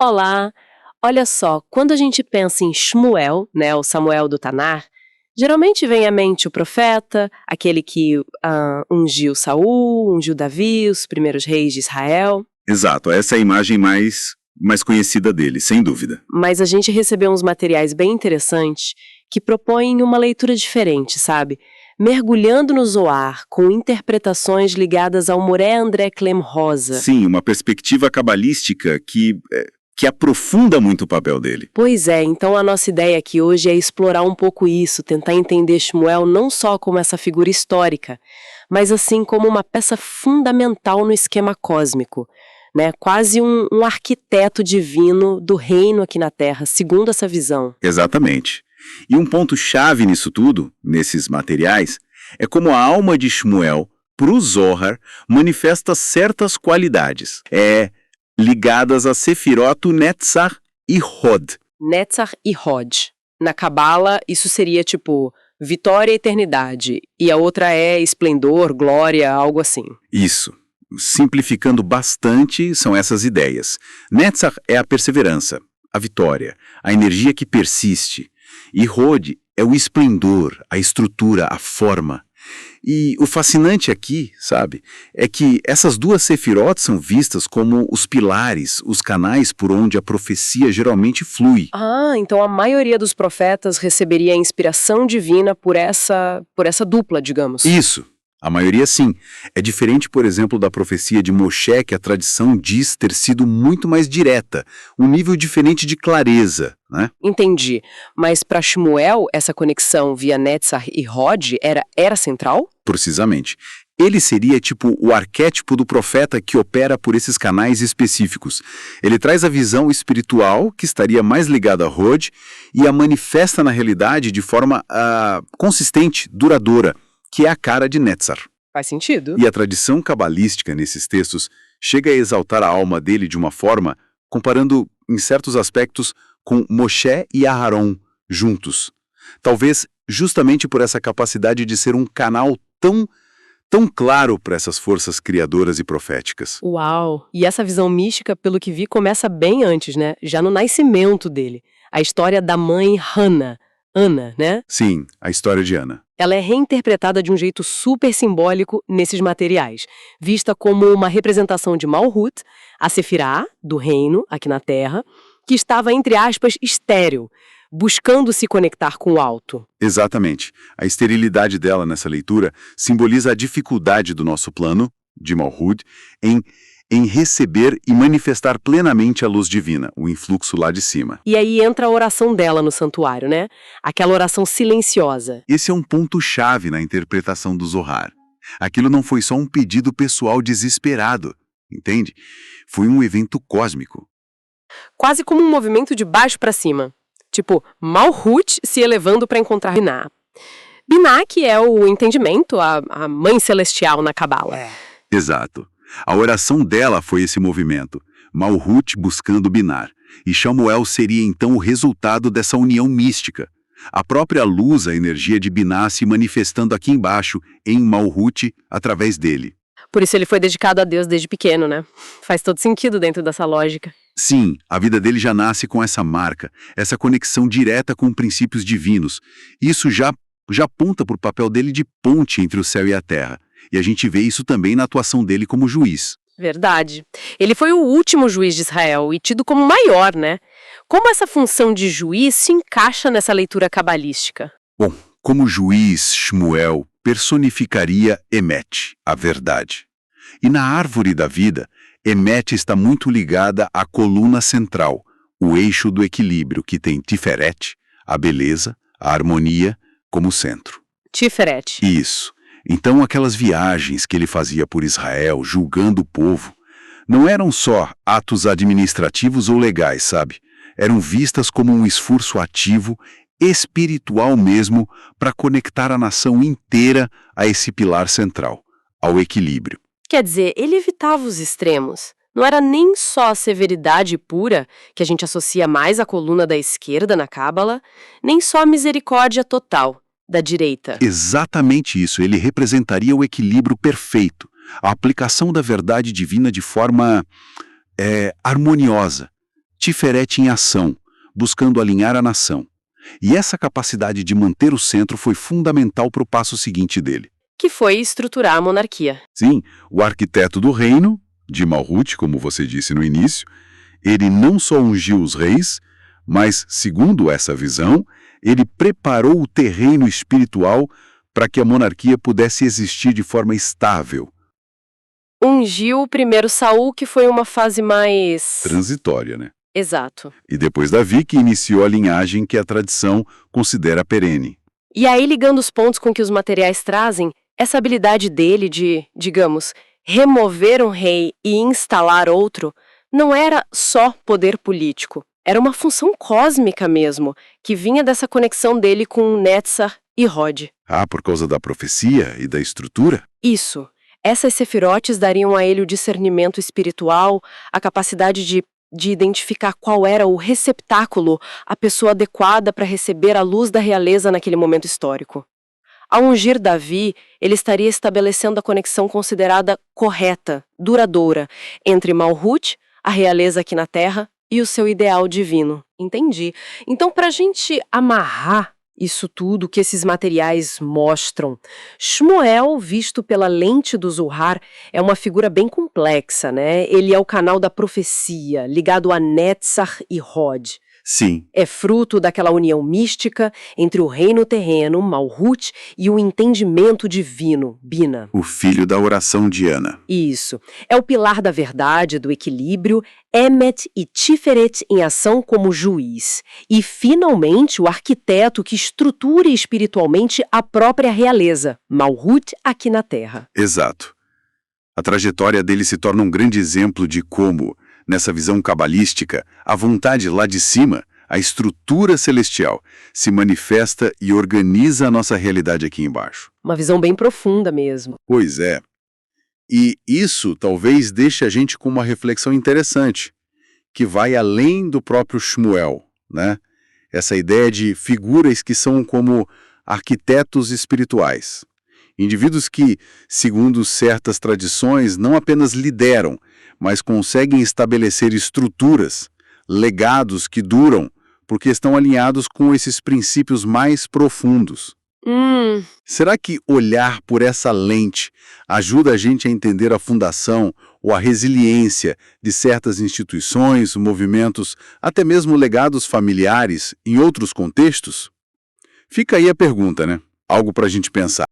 Olá! Olha só, quando a gente pensa em Shmuel, né, o Samuel do Tanar, geralmente vem à mente o profeta, aquele que ungiu Saul, ungiu Davi, os primeiros reis de Israel. Exato, essa é a imagem mais conhecida dele, sem dúvida. Mas a gente recebeu uns materiais bem interessantes que propõem uma leitura diferente, sabe? Mergulhando no Zohar, com interpretações ligadas ao Moré André Clem Rosa. Sim, uma perspectiva cabalística que aprofunda muito o papel dele. Pois é, então a nossa ideia aqui hoje é explorar um pouco isso, tentar entender Shmuel não só como essa figura histórica, mas assim como uma peça fundamental no esquema cósmico, né? Quase um arquiteto divino do reino aqui na Terra, segundo essa visão. Exatamente. E um ponto-chave nisso tudo, nesses materiais, é como a alma de Shmuel, para o Zohar, manifesta certas qualidades. Ligadas a Sefirot, Netzach e Hod. Netzach e Hod. Na Cabala, isso seria tipo vitória e eternidade, e a outra é esplendor, glória, algo assim. Isso. Simplificando bastante, são essas ideias. Netzach é a perseverança, a vitória, a energia que persiste. E Hod é o esplendor, a estrutura, a forma. E o fascinante aqui, sabe, é que essas duas sefirot são vistas como os pilares, os canais por onde a profecia geralmente flui. Então a maioria dos profetas receberia a inspiração divina por essa dupla, digamos. Isso. A maioria sim. É diferente, por exemplo, da profecia de Moshe, que a tradição diz ter sido muito mais direta, um nível diferente de clareza, né? Entendi. Mas para Shmuel, essa conexão via Netzach e Hod era central? Precisamente. Ele seria tipo o arquétipo do profeta que opera por esses canais específicos. Ele traz a visão espiritual, que estaria mais ligada a Hod, e a manifesta na realidade de forma consistente, duradoura, que é a cara de Netzar. Faz sentido. E a tradição cabalística nesses textos chega a exaltar a alma dele de uma forma, comparando, em certos aspectos, com Moshe e Aharon juntos. Talvez justamente por essa capacidade de ser um canal tão claro para essas forças criadoras e proféticas. Uau! E essa visão mística, pelo que vi, começa bem antes, né? Já no nascimento dele. A história da mãe Hannah. Ana, né? Sim, a história de Ana. Ela é reinterpretada de um jeito super simbólico nesses materiais, vista como uma representação de Malhut, a Sefirá, do reino, aqui na Terra, que estava, entre aspas, estéril, buscando se conectar com o alto. Exatamente. A esterilidade dela nessa leitura simboliza a dificuldade do nosso plano, de Malhut, em receber e manifestar plenamente a luz divina, o influxo lá de cima. E aí entra a oração dela no santuário, né? Aquela oração silenciosa. Esse é um ponto-chave na interpretação do Zohar. Aquilo não foi só um pedido pessoal desesperado, entende? Foi um evento cósmico. Quase como um movimento de baixo para cima. Tipo, Malhut se elevando para encontrar Binah. Binah, que é o entendimento, a mãe celestial na Cabala. Exato. A oração dela foi esse movimento, Malhut buscando Binar, e Shmuel seria então o resultado dessa união mística. A própria luz, a energia de Binar se manifestando aqui embaixo, em Malhut, através dele. Por isso ele foi dedicado a Deus desde pequeno, né? Faz todo sentido dentro dessa lógica. Sim, a vida dele já nasce com essa marca, essa conexão direta com princípios divinos. Isso já aponta para o papel dele de ponte entre o céu e a terra. E a gente vê isso também na atuação dele como juiz. Verdade. Ele foi o último juiz de Israel e tido como maior, né? Como essa função de juiz se encaixa nessa leitura cabalística? Bom, como juiz, Shmuel personificaria Emet, a verdade. E na árvore da vida, Emet está muito ligada à coluna central, o eixo do equilíbrio que tem Tiferet, a beleza, a harmonia, como centro. Tiferet. Isso. Então aquelas viagens que ele fazia por Israel, julgando o povo, não eram só atos administrativos ou legais, sabe? Eram vistas como um esforço ativo, espiritual mesmo, para conectar a nação inteira a esse pilar central, ao equilíbrio. Quer dizer, ele evitava os extremos. Não era nem só a severidade pura, que a gente associa mais à coluna da esquerda na Cábala, nem só a misericórdia total da direita. Exatamente isso, ele representaria o equilíbrio perfeito, a aplicação da verdade divina de forma harmoniosa, Tiferet em ação, buscando alinhar a nação. E essa capacidade de manter o centro foi fundamental para o passo seguinte dele. Que foi estruturar a monarquia. Sim, o arquiteto do reino, de Malhut, como você disse no início, ele não só ungiu os reis, mas, segundo essa visão, ele preparou o terreno espiritual para que a monarquia pudesse existir de forma estável. Ungiu o primeiro Saul, que foi uma fase mais... Transitória, né? Exato. E depois Davi, que iniciou a linhagem que a tradição considera perene. E aí, ligando os pontos com que os materiais trazem, essa habilidade dele de, digamos, remover um rei e instalar outro, não era só poder político. Era uma função cósmica mesmo, que vinha dessa conexão dele com Netzar e Hod. Ah, por causa da profecia e da estrutura? Isso. Essas sefirotes dariam a ele o discernimento espiritual, a capacidade de identificar qual era o receptáculo, a pessoa adequada para receber a luz da realeza naquele momento histórico. Ao ungir Davi, ele estaria estabelecendo a conexão considerada correta, duradoura, entre Malhut, a realeza aqui na Terra, e o seu ideal divino. Entendi. Então, para a gente amarrar isso tudo que esses materiais mostram, Shmuel, visto pela lente do Zohar, é uma figura bem complexa, né? Ele é o canal da profecia, ligado a Netzar e Hod. Sim. É fruto daquela união mística entre o reino terreno, Malhut, e o entendimento divino, Bina. O filho da oração de Ana. Isso. É o pilar da verdade, do equilíbrio, Emet e Tiferet em ação como juiz. E, finalmente, o arquiteto que estrutura espiritualmente a própria realeza, Malhut, aqui na Terra. Exato. A trajetória dele se torna um grande exemplo de como, nessa visão cabalística, a vontade lá de cima, a estrutura celestial, se manifesta e organiza a nossa realidade aqui embaixo. Uma visão bem profunda mesmo. Pois é. E isso talvez deixe a gente com uma reflexão interessante, que vai além do próprio Shmuel, né? Essa ideia de figuras que são como arquitetos espirituais. Indivíduos que, segundo certas tradições, não apenas lideram, mas conseguem estabelecer estruturas, legados que duram, porque estão alinhados com esses princípios mais profundos. Será que olhar por essa lente ajuda a gente a entender a fundação ou a resiliência de certas instituições, movimentos, até mesmo legados familiares em outros contextos? Fica aí a pergunta, né? Algo para a gente pensar.